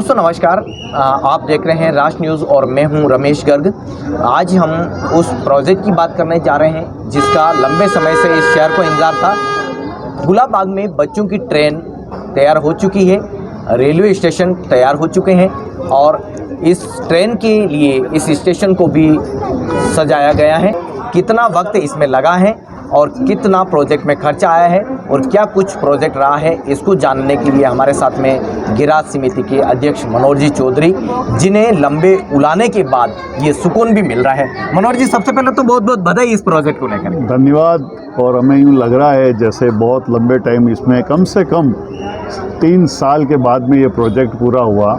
दोस्तों नमस्कार, आप देख रहे हैं राष्ट्र न्यूज़ और मैं हूं रमेश गर्ग। आज हम उस प्रोजेक्ट की बात करने जा रहे हैं जिसका लंबे समय से इस शहर को इंतजार था। गुलाबबाग में बच्चों की ट्रेन तैयार हो चुकी है, रेलवे स्टेशन तैयार हो चुके हैं और इस ट्रेन के लिए इस स्टेशन को भी सजाया गया है। कितना वक्त इसमें लगा है और कितना प्रोजेक्ट में खर्चा आया है और क्या कुछ प्रोजेक्ट रहा है, इसको जानने के लिए हमारे साथ में गिराज समिति के अध्यक्ष मनोहर जी चौधरी, जिन्हें लंबे उलाने के बाद ये सुकून भी मिल रहा है। मनोहर जी, सबसे पहले तो बहुत बहुत बधाई इस प्रोजेक्ट को लेकर। धन्यवाद। और हमें यूँ लग रहा है जैसे बहुत लंबे टाइम, इसमें कम से कम 3 साल के बाद में ये प्रोजेक्ट पूरा हुआ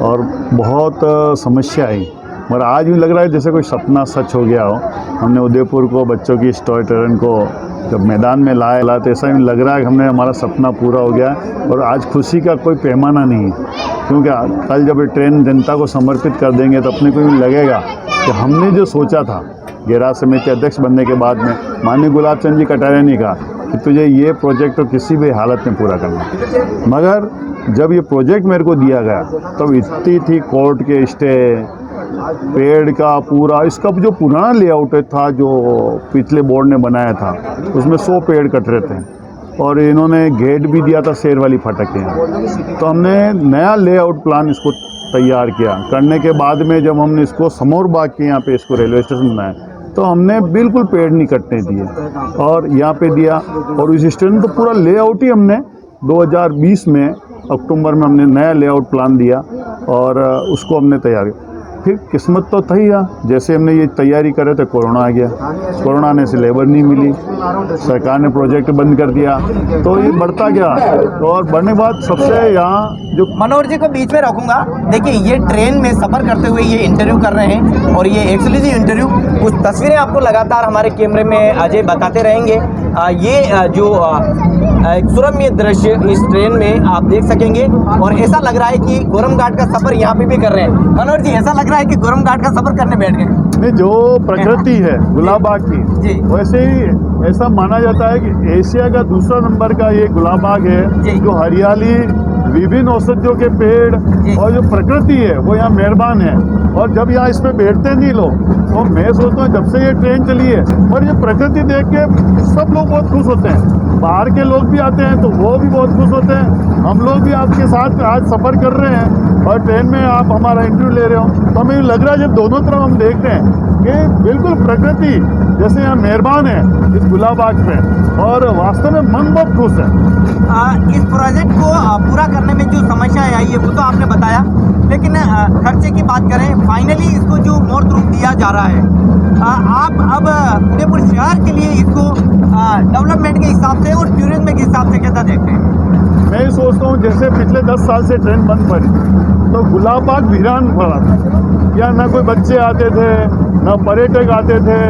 और बहुत समस्या आई, मगर आज भी लग रहा है जैसे कोई सपना सच हो गया हो। हमने उदयपुर को, बच्चों की इस टॉय ट्रेन को जब मैदान में लाया तो ऐसा ही लग रहा है कि हमने हमारा सपना पूरा हो गया और आज खुशी का कोई पैमाना नहीं है, क्योंकि कल जब ये ट्रेन जनता को समर्पित कर देंगे तो अपने को भी लगेगा कि हमने जो सोचा था गिराज समिति अध्यक्ष बनने के बाद में माननीय गुलाब चंद जी कटारिया ने कहा कि तुझे ये प्रोजेक्ट तो किसी भी हालत में पूरा करना, मगर जब ये प्रोजेक्ट मेरे को दिया गया तब तो इतनी थी कोर्ट के स्टे, पेड़ का पूरा, इसका जो पुराना लेआउट था जो पिछले बोर्ड ने बनाया था उसमें 100 पेड़ कट रहे थे और इन्होंने गेट भी दिया था शेर वाली फाटक के यहाँ। तो हमने नया लेआउट प्लान इसको तैयार किया, करने के बाद में जब हमने इसको समौर बाग के यहाँ पे इसको रेलवे स्टेशन बनाया तो हमने बिल्कुल पेड़ नहीं कटने दिए और यहाँ पे दिया। और इस स्टेशन तो पूरा लेआउट ही हमने 2020 में अक्टूबर में हमने नया लेआउट प्लान दिया और उसको हमने तैयार किया। फिर किस्मत तो था ही, जैसे हमने ये तैयारी करे थे कोरोना आ गया, कोरोना आने से लेबर नहीं मिली, सरकार ने प्रोजेक्ट बंद कर दिया, तो ये बढ़ता गया। तो और बढ़ने के बाद सबसे यहाँ जो मनोहर जी को बीच में रखूंगा। देखिए, ये ट्रेन में सफ़र करते हुए ये इंटरव्यू कर रहे हैं और ये एक्सक्लूसिव इंटरव्यू, कुछ तस्वीरें आपको लगातार हमारे कैमरे में अजय बताते रहेंगे। ये जो सुरम्य दृश्य इस ट्रेन में आप देख सकेंगे और ऐसा लग रहा है कि गोरम घाट का सफ़र यहाँ पे भी कर रहे हैं। मनोहर जी, ऐसा लग रहा है कि गोरम घाट का सफ़र करने बैठ गए। नहीं, जो प्रकृति है गुलाबबाग की, वैसे ही ऐसा माना जाता है कि एशिया का दूसरा नंबर का ये गुलाबबाग है, जो हरियाली, विभिन्न औषधियों के पेड़ और जो प्रकृति है वो यहाँ मेहरबान है। और जब यहाँ इस पे बैठते नहीं लोग, तो मैं सोचता हूँ जब से ये ट्रेन चली है और ये प्रकृति देख के सब लोग बहुत खुश होते हैं। बाहर के लोग भी आते हैं तो वो भी बहुत खुश होते हैं। हम लोग भी आपके साथ आज सफ़र कर रहे हैं और ट्रेन में आप हमारा इंटरव्यू ले रहे हो तो हमें लग रहा है जब दोनों तरफ हम देख रहे हैं कि बिल्कुल प्रकृति जैसे यहाँ मेहरबान है इस गुलाबबाग पे और वास्तव में मन बहुत खुश है। इस प्रोजेक्ट को पूरा करने में जो समस्याएं आई है वो तो आपने बताया, लेकिन खर्चे की बात करें, फाइनली इसको जो मूर्त रूप दिया जा रहा है, आप अब उदयपुर शहर के लिए इसको डेवलपमेंट के हिसाब से और टूरिज्म के हिसाब से कैसा देखते हैं? मैं ये सोचता हूँ जैसे पिछले 10 साल से ट्रेन बंद पड़ी तो गुलाबबाग वीरान पड़ा था, या ना कोई बच्चे आते थे, ना पर्यटक आते थे,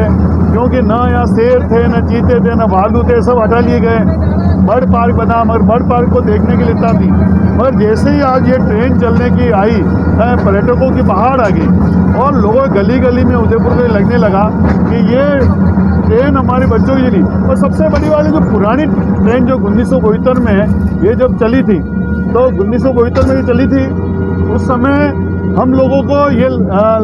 क्योंकि ना यहाँ शेर थे, ना चीते थे, ना भालू थे, सब हटा लिए गए। बर्ड पार्क बना, मगर बर्ड पार्क को देखने के लिए इतना थी, मगर जैसे ही आज ये ट्रेन चलने की आई, पर्यटकों की बहार आ गई और लोगों गली गली में उदयपुर में लगने लगा कि ये ट्रेन हमारे बच्चों की चली। और सबसे बड़ी वाली जो पुरानी ट्रेन जो 1972 में है, ये जब चली थी तो 1972 में ये चली थी, उस समय हम लोगों को ये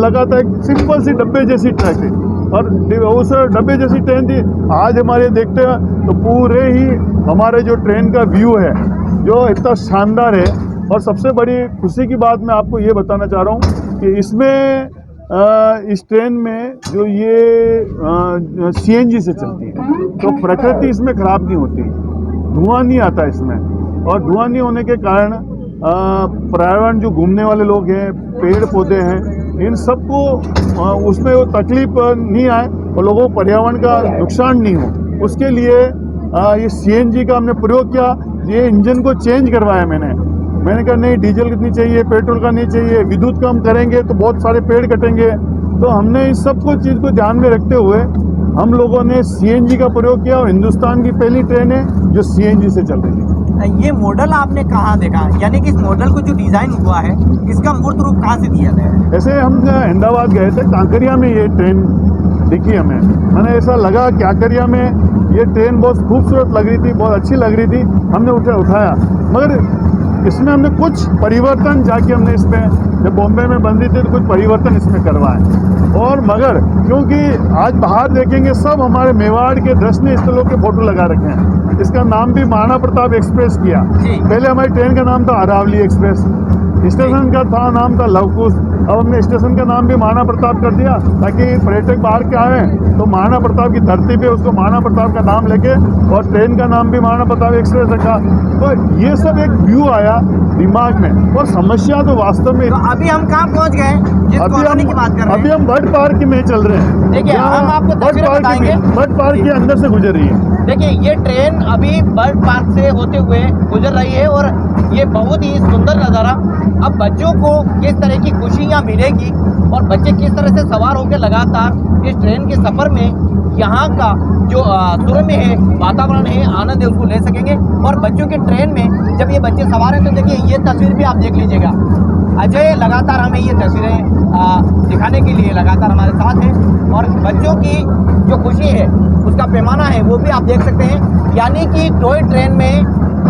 लगा था एक सिंपल सी डब्बे जैसी ट्रैक थी और उस डब्बे जैसी ट्रेन थी। आज हमारे देखते हैं तो पूरे ही हमारे जो ट्रेन का व्यू है जो इतना शानदार है। और सबसे बड़ी खुशी की बात मैं आपको ये बताना चाह रहा हूँ कि इसमें इस ट्रेन में जो ये CNG से चलती है तो प्रकृति इसमें खराब नहीं होती, धुआं नहीं आता इसमें, और धुआं नहीं होने के कारण पर्यावरण जो घूमने वाले लोग हैं, पेड़ पौधे हैं, इन सबको उसमें वो तकलीफ नहीं आए और लोगों को पर्यावरण का नुकसान नहीं हो, उसके लिए ये CNG का हमने प्रयोग किया। ये इंजन को चेंज करवाया मैंने कहा नहीं, डीजल कितनी चाहिए, पेट्रोल का नहीं चाहिए, विद्युत का हम करेंगे तो बहुत सारे पेड़ कटेंगे। तो हमने इस सब को चीज़ को ध्यान में रखते हुए हम लोगों ने CNG का प्रयोग किया और हिंदुस्तान की पहली ट्रेन है जो CNG से चल रही है। ये मॉडल आपने कहाँ देखा, यानी कि इस मॉडल को जो डिज़ाइन हुआ है इसका मूर्त रूप कहाँ से दिया गया है? ऐसे हम अहमदाबाद गए थे, कांकरिया में ये ट्रेन दिखी हमें, मैंने ऐसा लगा कांकरिया में ये ट्रेन बहुत खूबसूरत लग रही थी, बहुत अच्छी लग रही थी, हमने उठाया, मगर इसमें हमने कुछ परिवर्तन जाके हमने इसमें, जब बॉम्बे में बंदी थी तो कुछ परिवर्तन इसमें करवाए। और मगर क्योंकि आज बाहर देखेंगे सब हमारे मेवाड़ के दर्शनीय स्थलों के फोटो लगा रखे हैं। इसका नाम भी महाराणा प्रताप एक्सप्रेस किया। पहले हमारी ट्रेन का नाम था अरावली एक्सप्रेस, स्टेशन का था नाम था लवकुश। अब हमने स्टेशन का नाम भी महाराणा प्रताप कर दिया ताकि पर्यटक बाहर के आए तो महाराणा प्रताप की धरती पे उसको महाराणा प्रताप का नाम लेके, और ट्रेन का नाम भी महाराणा प्रताप एक्सप्रेस रखा। तो ये सब एक व्यू आया दिमाग में, और समस्या तो वास्तव में। तो अभी हम कहाँ पहुँच गए जिस कॉलोनी की बात कर रहे हैं? अभी हम बर्ड पार्क में चल रहे हैं। देखिए हम आपको तस्वीरें बताएंगे। बर्ड पार्क के अंदर से गुजर रही है। देखिए ये ट्रेन अभी बर्ड पार्क से होते हुए गुजर रही है और ये बहुत ही सुंदर नज़ारा। अब बच्चों को किस तरह की खुशी यहाँ मिलेगी और बच्चे किस तरह से सवार होकर लगातार इस ट्रेन के सफ़र में यहाँ का जो सुरम्य है वातावरण है, आनंद है, उसको ले सकेंगे। और बच्चों के ट्रेन में जब ये बच्चे सवार हैं तो देखिए ये तस्वीर भी आप देख लीजिएगा। अजय लगातार हमें ये तस्वीरें दिखाने के लिए लगातार हमारे साथ हैं, और बच्चों की जो खुशी है उसका पैमाना है वो भी आप देख सकते हैं। यानी कि टॉय ट्रेन में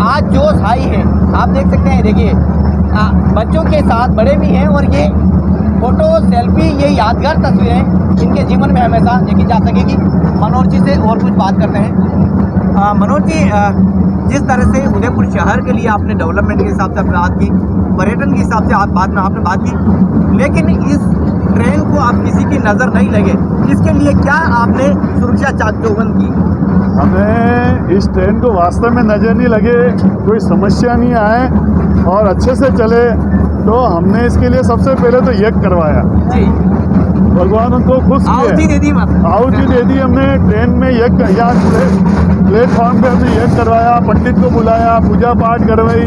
आज जोश हाई है, आप देख सकते हैं। देखिए बच्चों के साथ बड़े भी हैं, और ये फोटो सेल्फी ये यादगार तस्वीरें इनके जीवन में हमेशा देखी जा सकेगी। मनोज जी से और कुछ बात करते हैं। मनोज जी, जिस तरह से उदयपुर शहर के लिए आपने डेवलपमेंट के हिसाब से आपने बात की, पर्यटन के हिसाब से आपने बात की, लेकिन इस ट्रेन को आप किसी की नज़र नहीं लगे, इसके लिए क्या आपने सुरक्षा चाक चौबंद की? हमें इस ट्रेन को वास्तव में नज़र नहीं लगे, कोई समस्या नहीं आए और अच्छे से चले, तो हमने इसके लिए सबसे पहले तो यज्ञ करवाया जी। भगवान उनको खुश किए, आहुति दे दी, आहुति दे दी हमने। ट्रेन में यज्ञ या प्लेटफॉर्म पे हमने यज्ञ करवाया, पंडित को बुलाया, पूजा पाठ करवाई।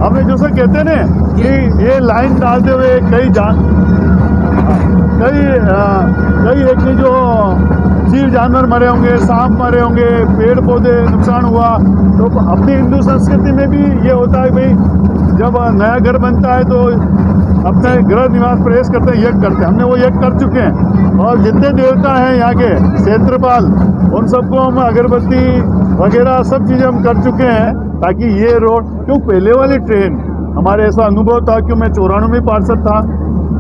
हमने जो से कहते ना कि ये लाइन डालते हुए कई एक जो जीव जानवर मरे होंगे, सांप मरे होंगे, पेड़ पौधे नुकसान हुआ। तो अपनी हिंदू संस्कृति में भी ये होता है भाई, जब नया घर बनता है तो अपने गृह निवास प्रवेश करते हैं, यज्ञ करते हैं। हमने वो यज्ञ कर चुके हैं, और जितने देवता हैं यहाँ के क्षेत्रपाल, उन सबको हम अगरबत्ती वगैरह सब चीज़ें हम कर चुके हैं, ताकि ये रोड, क्यों पहले वाली ट्रेन हमारे ऐसा अनुभव था कि मैं 94 में पार्षद था,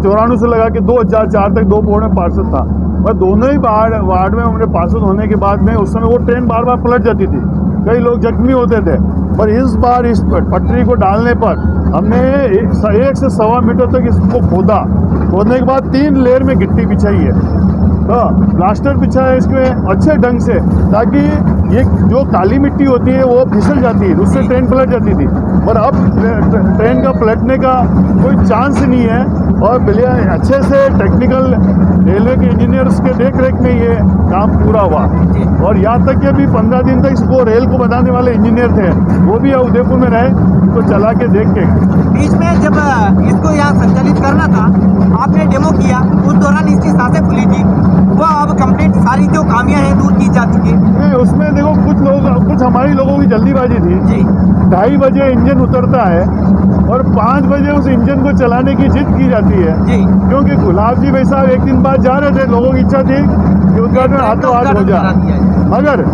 94 से लगा के 2004 तक 2 बोर्ड में पार्षद था। मैं दोनों ही वार्ड में हमने पार्षद होने के बाद में उस समय वो ट्रेन बार बार पलट जाती थी, कई लोग जख्मी होते थे। पर इस बार इस पटरी को डालने पर हमने 1 से 1.25 मीटर तक इसको खोदने के बाद 3 लेयर में गिट्टी बिछाई है, तो प्लास्टर बिछा है इसमें अच्छे ढंग से, ताकि ये जो काली मिट्टी होती है वो फिसल जाती है, उससे ट्रेन पलट जाती थी। पर अब ट्रेन का पलटने का कोई चांस नहीं है, और अच्छे से टेक्निकल रेलवे के इंजीनियर्स के देख रेख में ये काम पूरा हुआ। और यहाँ तक कि अभी 15 दिन तक इसको रेल को बनाने वाले इंजीनियर थे, वो भी उदयपुर में रहे, इसको चला के देख के। बीच में जब इसको यहाँ संचालित करना था, आपने डेमो किया, उस दौरान इसकी सांसें खुली थी, वो अब कंप्लीट सारी जो खामियां हैं दूर की जा चुकी है। उसमें देखो कुछ हमारी लोगों की जल्दीबाजी थी जी। 2:30 बजे इंजन उतरता है और 5 बजे उस इंजन को चलाने की जिद की जाती है जी। क्योंकि गुलाब जी भाई साहब 1 दिन बाद जा रहे थे, लोगों की इच्छा थी कि उद्घाटन हाथों हाथ हो जाए, मगर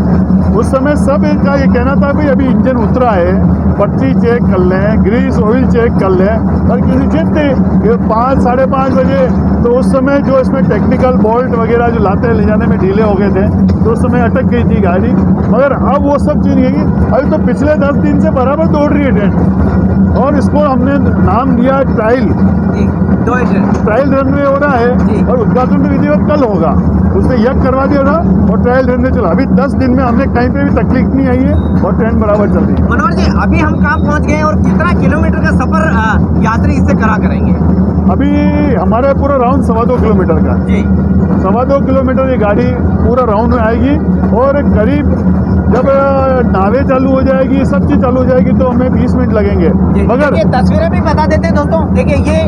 उस समय सब का ये कहना था भाई अभी इंजन उतरा है, पट्टी चेक कर लें, ग्रीस ऑयल चेक कर लें, और किसी जिद थी कि 5 साढ़े 5 बजे, तो उस समय जो इसमें टेक्निकल बोल्ट वगैरह जो लाते ले जाने में ढीले हो गए थे, तो उस समय अटक गई थी गाड़ी। मगर अब वो सब चीज़ नहीं है, अभी तो पिछले 10 दिन से बराबर दौड़ रही है ट्रेन, और इसको हमने नाम दिया ट्रायल रनवे हो रहा है, और उद्घाटन तो विधिवत कल होगा, उसने यज्ञ करवा दिया था और ट्रायल रनवे चला। अभी 10 दिन में हमने कहीं पे भी तकलीफ नहीं आई है और ट्रेन बराबर चल रही है। मनोहर जी, अभी हम कहाँ पहुँच गए और कितना किलोमीटर का सफर यात्री इससे करा करेंगे? अभी हमारा पूरा राउंड 2.25 किलोमीटर का जी, 2.25 किलोमीटर ये गाड़ी पूरा राउंड में आएगी, और करीब जब नावें चालू हो जाएगी, सब चीज़ चालू हो जाएगी, तो हमें 20 मिनट लगेंगे। मगर ये तस्वीरें भी बता देते हैं दोस्तों। देखिए ये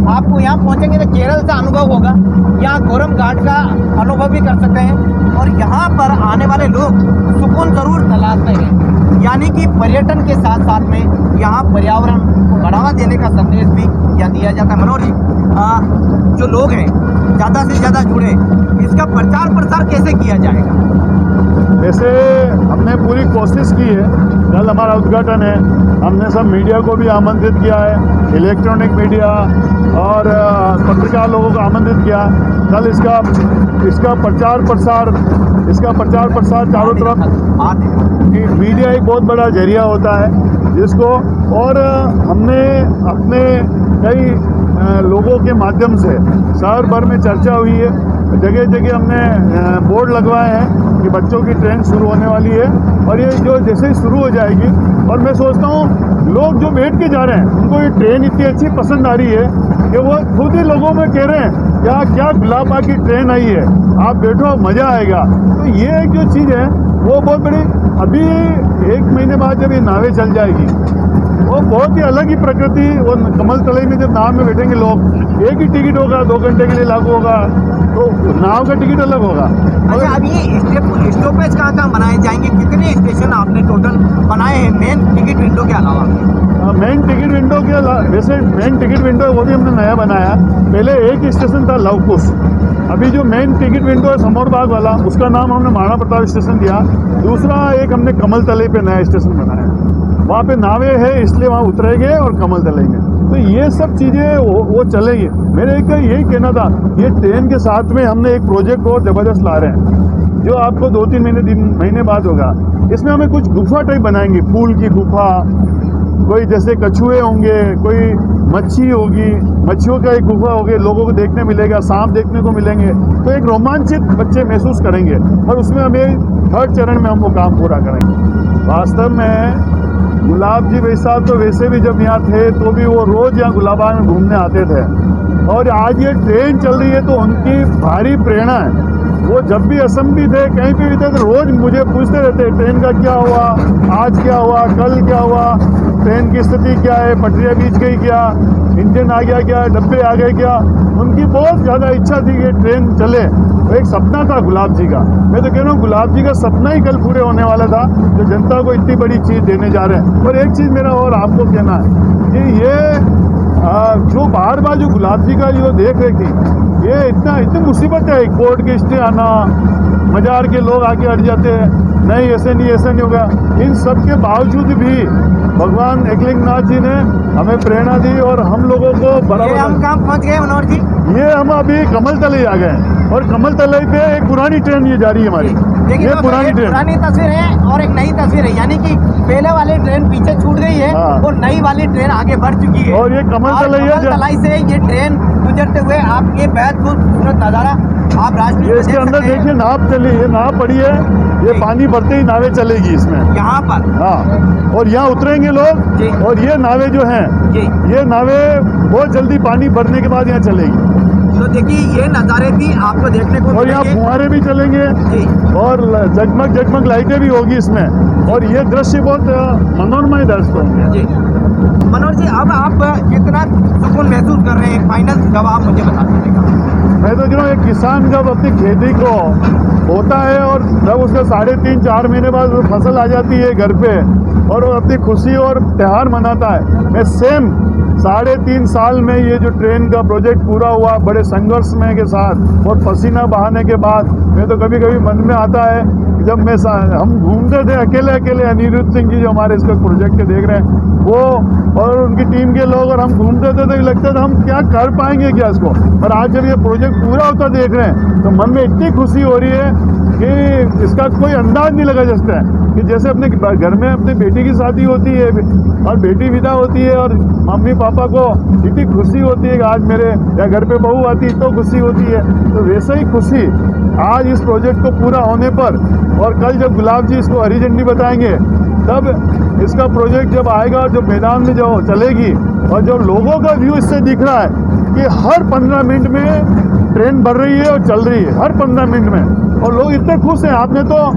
आपको यहाँ पहुँचेंगे तो केरल का अनुभव होगा, यहाँ गोरम घाट का अनुभव भी कर सकते हैं, और यहाँ पर आने वाले लोग सुकून जरूर तलाशते हैं। यानी कि पर्यटन के साथ साथ में यहाँ पर्यावरण को बढ़ावा देने का संदेश भी यहाँ दिया जाता है। मनोहर जी, जो लोग हैं ज़्यादा से ज़्यादा जुड़े, इसका प्रचार प्रसार कैसे किया जाएगा? वैसे हमने पूरी कोशिश की है। कल हमारा उद्घाटन है, हमने सब मीडिया को भी आमंत्रित किया है, इलेक्ट्रॉनिक मीडिया और पत्रकार लोगों को आमंत्रित किया। कल इसका प्रचार प्रसार चारों तरफ। मीडिया एक बहुत बड़ा जरिया होता है जिसको, और हमने अपने कई लोगों के माध्यम से शहर भर में चर्चा हुई है, जगह जगह हमने बोर्ड लगवाए हैं कि बच्चों की ट्रेन शुरू होने वाली है और ये जो जैसे ही शुरू हो जाएगी, और मैं सोचता हूँ लोग जो बैठ के जा रहे हैं उनको ये ट्रेन इतनी अच्छी पसंद आ रही है कि वो खुद ही लोगों में कह रहे हैं क्या गुलाबबाग की ट्रेन आई है, आप बैठो मज़ा आएगा। तो ये एक जो चीज़ है वो बहुत बड़ी, अभी 1 महीने बाद जब ये नावें चल जाएगी वो बहुत ही अलग ही प्रकृति, वो कमल तलई में जब नाव में बैठेंगे लोग, एक ही टिकट होगा, 2 घंटे के लिए लागू होगा, तो नाव का टिकट अलग होगा। अच्छा, अभी ये स्टॉपेज कहाँ बनाए जाएंगे, कितने स्टेशन आपने टोटल बनाए हैं मेन टिकट विंडो के अलावा? मेन टिकट विंडो के वैसे मेन टिकट विंडो वो भी हमने नया बनाया। पहले एक स्टेशन था लवकुश, अभी जो मेन टिकट विंडो है समौर बाग वाला, उसका नाम हमने महाराणा प्रताप स्टेशन दिया। दूसरा एक हमने कमल तलई पे नया स्टेशन बनाया, वहाँ पे नावें है इसलिए वहाँ उतरेंगे और कमल तलेंगे। तो ये सब चीज़ें वो चलेंगी। मेरे एक यही कहना था, ये ट्रेन के साथ में हमने एक प्रोजेक्ट और ज़बरदस्त ला रहे हैं जो आपको 2-3 महीने बाद होगा। इसमें हमें कुछ गुफा टाइप बनाएंगे, फूल की गुफा, कोई जैसे कछुए होंगे, कोई मच्छी होगी, मच्छियों का एक गुफा होगी, लोगों को देखने मिलेगा, सांप देखने को मिलेंगे, तो एक रोमांचित बच्चे महसूस करेंगे। और उसमें हमें 3rd चरण में हम वो काम पूरा करेंगे। वास्तव में गुलाब जी भाई साहब तो वैसे भी जब यहाँ थे तो भी वो रोज़ यहाँ गुलाबाग में घूमने आते थे, और आज ये ट्रेन चल रही है तो उनकी भारी प्रेरणा है। वो जब भी असम भी थे, कहीं पे भी थे, तो रोज़ मुझे पूछते रहते ट्रेन का क्या हुआ, आज क्या हुआ, कल क्या हुआ, ट्रेन की स्थिति क्या है, पटरियाँ बीच गई क्या, इंजन आ गया क्या, डब्बे आ गए क्या। उनकी बहुत ज़्यादा इच्छा थी कि ट्रेन चले। वो एक सपना था गुलाब जी का। मैं तो कह रहा हूँ गुलाब जी का सपना ही कल पूरे होने वाला था, जो जनता को इतनी बड़ी चीज़ देने जा रहे हैं। और एक चीज़ मेरा और आपको कहना है कि ये जो बार बार जो गुलाब जी का जो देख रही थी, ये इतनी मुसीबत है, कोर्ट के स्टे आना, मजार के लोग आके अड़ जाते हैं, नहीं ऐसे नहीं होगा। इन सब के बावजूद भी भगवान एकलिंगनाथ जी ने हमें प्रेरणा दी और हम लोगों को बराबर। हम कहाँ पहुँच गए मनोहर जी? ये हम अभी कमल तलई आ गए, और कमल तलई पे एक पुरानी ट्रेन ये जा रही है हमारी। ये पुरानी तस्वीर है और एक नई तस्वीर है, यानी कि पहले वाली ट्रेन पीछे छूट गई है और नई वाली ट्रेन आगे बढ़ चुकी है। और ये कमल तलई से ये ट्रेन गुजरते हुए आप ये बेहद खूबसूरत नजारा आप राष्ट्रीय इसके अंदर देखिए नाव चली है, नाव पड़ी है, ये पानी भरते ही नावें चलेगी इसमें यहाँ पर। हाँ, और यहाँ उतरेंगे लोग, और ये नावें जो हैं ये नावें बहुत जल्दी पानी भरने के बाद यहाँ चलेगी। तो देखिए ये नज़ारे भी आपको देखने को, और यहाँ फुहारे भी चलेंगे और जगमग लाइटें भी होगी इसमें, और ये दृश्य बहुत मनोरमय दृश्य होंगे। मनोहर जी, अब आप कितना सुकून महसूस कर रहे हैं, फाइनल जवाब मुझे बता दीजिएगा। मैं तो एक किसान जब अपनी खेती को होता है और जब उसका 3.5-4 महीने बाद फसल आ जाती है घर पे और वो अपनी खुशी और त्यौहार मनाता है, मैं सेम 3.5 साल में ये जो ट्रेन का प्रोजेक्ट पूरा हुआ बड़े संघर्ष में के साथ और पसीना बहाने के बाद, मैं तो कभी कभी मन में आता है जब हम घूमते थे अकेले अनिरुद्ध सिंह जी जो हमारे इसका प्रोजेक्ट के देख रहे हैं वो और उनकी टीम के लोग, और हम घूमते थे तो लगता था हम क्या कर पाएंगे क्या इसको। और आज जब ये प्रोजेक्ट पूरा होता देख रहे हैं तो मन में इतनी खुशी हो रही है कि इसका कोई अंदाज नहीं लगा सकता है कि जैसे अपने घर में अपनी बेटी की शादी होती है और बेटी विदा होती है और मम्मी पापा को इतनी खुशी होती है कि आज मेरे या घर पे बहू आती तो खुशी होती है, तो वैसे ही खुशी आज इस प्रोजेक्ट को पूरा होने पर। और कल जब गुलाब जी इसको हरी झंडी बताएंगे तब इसका प्रोजेक्ट जब आएगा और जब मैदान में जो चलेगी और जब लोगों का व्यू इससे दिख रहा है कि हर 15 मिनट में ट्रेन बढ़ रही है और चल रही है, हर 15 मिनट में, और लोग इतने खुश हैं। आपने तो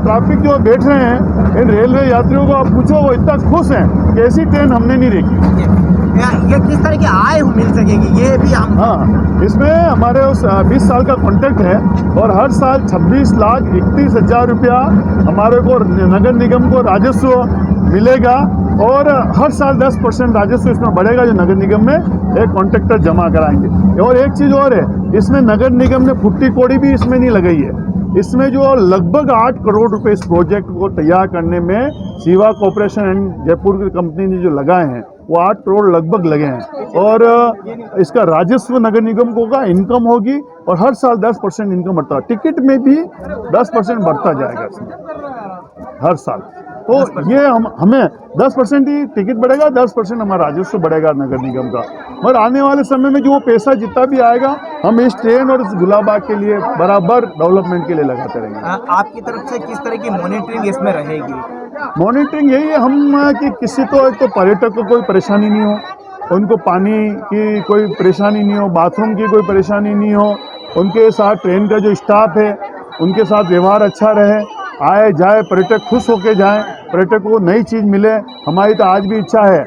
ट्रैफिक जो बैठ रहे हैं इन रेलवे यात्रियों को आप पूछो, वो इतना खुश हैं कि ऐसी ट्रेन हमने नहीं देखी। ये किस तरह की आय मिल सकेगी ये भी हम? हाँ, इसमें हमारे उस 20 साल का कॉन्ट्रैक्ट है और हर साल 26,31,000 रुपया हमारे को नगर निगम को राजस्व मिलेगा और हर साल 10% राजस्व इसमें बढ़ेगा जो नगर निगम में एक कॉन्ट्रैक्टर जमा कराएंगे। और एक चीज़ और है, इसमें नगर निगम ने फुट्टी कोड़ी भी इसमें नहीं लगाई है। इसमें जो लगभग 8 करोड़ रुपए इस प्रोजेक्ट को तैयार करने में शिवा कॉर्पोरेशन एंड जयपुर की कंपनी ने जो लगाए हैं वो 8 करोड़ लगभग लगे हैं। और इसका राजस्व नगर निगम को का इनकम होगी और हर साल 10% इनकम बढ़ता है। टिकट में भी 10% बढ़ता जाएगा इसमें हर साल। तो ये हमें 10% ही टिकट बढ़ेगा, 10% हमारा राजस्व बढ़ेगा नगर निगम का। और आने वाले समय में जो वो पैसा जितना भी आएगा हम इस ट्रेन और इस गुलाबाग के लिए बराबर डेवलपमेंट के लिए लगाते रहेंगे। आपकी तरफ से किस तरह की मॉनिटरिंग इसमें रहेगी? मॉनिटरिंग यही है हम कि किसी तो एक तो पर्यटक को कोई परेशानी नहीं हो, उनको पानी की कोई परेशानी नहीं हो, बाथरूम की कोई परेशानी नहीं हो, उनके साथ ट्रेन का जो स्टाफ है उनके साथ व्यवहार अच्छा रहे, आए जाए पर्यटक खुश होके जाएं, पर्यटक को नई चीज़ मिले। हमारी तो आज भी इच्छा है,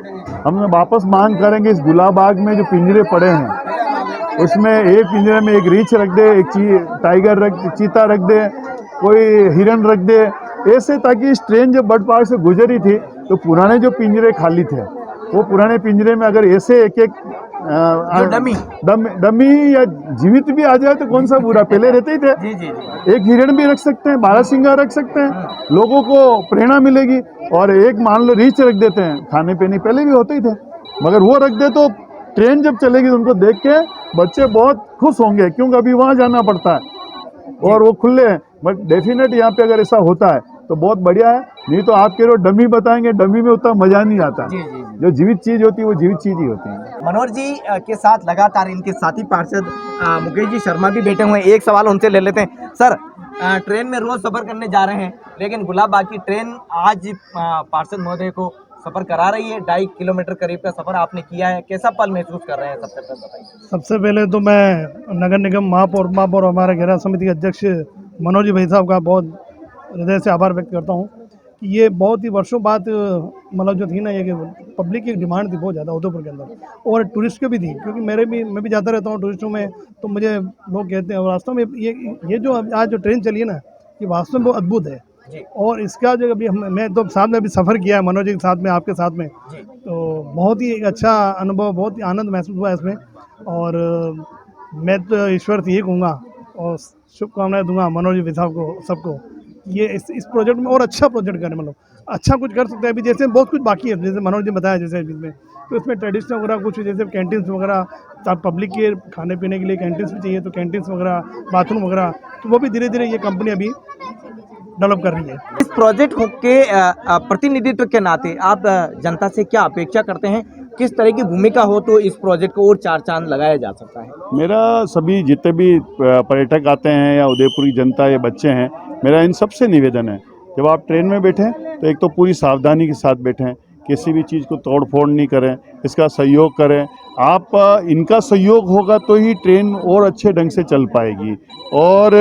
हम वापस मांग करेंगे इस गुलाबाग में जो पिंजरे पड़े हैं उसमें एक पिंजरे में एक रीछ रख दे, एक टाइगर चीता रख दे, कोई हिरन रख दे, ऐसे ताकि इस ट्रेन जब बर्ड पार्क से गुजरी थी तो पुराने जो पिंजरे खाली थे वो पुराने पिंजरे में अगर ऐसे एक डमी या जीवित भी आ जाए तो कौन सा बुरा, पहले रहते ही थे। जी जी एक हिरण भी रख सकते हैं, बारहसिंगा रख सकते हैं, लोगों को प्रेरणा मिलेगी। और एक मान लो रीछ रख देते हैं, खाने पीने पहले भी होते ही थे, मगर वो रख दे तो ट्रेन जब चलेगी तो उनको देख के बच्चे बहुत खुश होंगे, क्योंकि अभी वहाँ जाना पड़ता है और वो खुले हैं। बट डेफिनेट यहाँ पे अगर ऐसा होता है तो बहुत बढ़िया है, नहीं तो आप कह रहे हो डमी बताएंगे, डमी में उतना मजा नहीं आता। जी जी। जो जीवित चीज होती है वो जीवित चीज ही होती है। मनोहर जी के साथ लगातार इनके साथी पार्षद मुकेश जी शर्मा भी बैठे हुए हैं। एक सवाल उनसे ले लेते हैं। सर, ट्रेन में रोज सफर करने जा रहे हैं, लेकिन गुलाबाग की ट्रेन आज पार्षद महोदय को सफर करा रही है। 2.5 किलोमीटर करीब का सफर आपने किया है, कैसा पल महसूस कर रहे हैं? सबसे पहले बताइए। सबसे पहले तो मैं नगर निगम महापौर हमारे घेरा समिति के अध्यक्ष मनोज जी भाई साहब का बहुत हृदय से आभार व्यक्त करता हूँ कि ये बहुत ही वर्षों बाद मतलब जो थी ना, ये कि पब्लिक की डिमांड थी बहुत ज़्यादा उदयपुर के अंदर और टूरिस्ट की भी थी, क्योंकि मैं भी जाता रहता हूँ टूरिस्टों में, तो मुझे लोग कहते हैं वास्तव में ये जो आज जो ट्रेन चली है ना, ये वास्तव में बहुत अद्भुत है। और इसका जो अभी मैं तो साथ में अभी सफ़र किया है मनोज जी के साथ में, आपके साथ में, तो बहुत ही अच्छा अनुभव, बहुत ही आनंद महसूस हुआ इसमें। और मैं तो ईश्वर से ये कहूँगा और शुभकामनाएं दूंगा मनोज जी साहब को, सबको, ये इस प्रोजेक्ट में और अच्छा प्रोजेक्ट करने, मतलब अच्छा कुछ कर सकते हैं। अभी जैसे बहुत कुछ बाकी है, जैसे मनोज जी बताया जैसे इसमें, तो इसमें ट्रेडिशनल वगैरह कुछ जैसे कैंटीन्स वगैरह, पब्लिक के खाने पीने के लिए कैंटीन्स भी चाहिए, तो कैंटीन्स वगैरह, बाथरूम वगैरह, तो वो भी धीरे धीरे ये कंपनी अभी डेवलप कर रही है। इस प्रोजेक्ट के प्रतिनिधित्व के नाते आप जनता से क्या अपेक्षा करते हैं? किस तरह की भूमिका हो तो इस प्रोजेक्ट को और 4 चांद लगाया जा सकता है? मेरा सभी जितने भी पर्यटक आते हैं या उदयपुर की जनता या बच्चे हैं, मेरा इन सबसे निवेदन है, जब आप ट्रेन में बैठें तो एक तो पूरी सावधानी के साथ बैठें, किसी भी चीज़ को तोड़ फोड़ नहीं करें, इसका सहयोग करें। आप इनका सहयोग होगा तो ही ट्रेन और अच्छे ढंग से चल पाएगी। और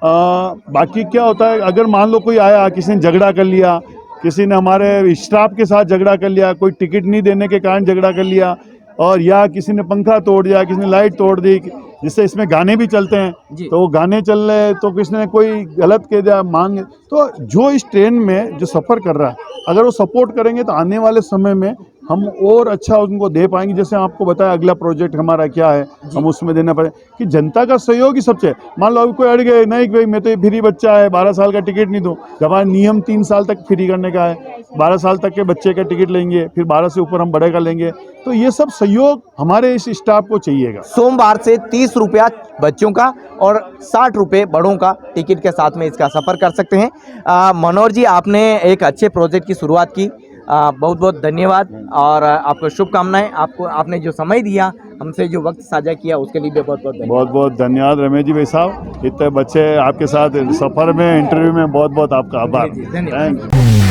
बाकी क्या होता है, अगर मान लो कोई आया, किसी ने झगड़ा कर लिया, किसी ने हमारे स्टाफ के साथ झगड़ा कर लिया, कोई टिकट नहीं देने के कारण झगड़ा कर लिया, और या किसी ने पंखा तोड़ दिया, किसी ने लाइट तोड़ दी, जिससे इसमें गाने भी चलते हैं, तो गाने चल रहे तो किसी ने कोई गलत कह दिया मांग, तो जो इस ट्रेन में जो सफ़र कर रहा है अगर वो सपोर्ट करेंगे तो आने वाले समय में हम और अच्छा उनको दे पाएंगे। जैसे आपको बताया अगला प्रोजेक्ट हमारा क्या है, हम उसमें देना पड़े कि जनता का सहयोग ही सबसे। मान लो अभी कोई अड़ गए, नहीं भाई मैं तो ये फ्री बच्चा है, 12 साल का टिकट नहीं दूँ, जब हमारा नियम 3 साल तक फ्री करने का है, 12 साल तक के बच्चे का टिकट लेंगे, फिर 12 से ऊपर हम बड़े का लेंगे, तो ये सब सहयोग हमारे इस स्टाफ को चाहिएगा। सोमवार से 30 रुपया बच्चों का और 60 रुपये बड़ों का टिकट के साथ में इसका सफ़र कर सकते हैं। मनोहर जी, आपने एक अच्छे प्रोजेक्ट की शुरुआत की, बहुत बहुत धन्यवाद और आपको शुभकामनाएं। आपने जो समय दिया, हमसे जो वक्त साझा किया, उसके लिए भी बहुत बहुत धन्यवाद रमेश जी भाई साहब। इतने बच्चे आपके साथ सफ़र में, इंटरव्यू में बहुत बहुत आपका आभार। धन्यवाद।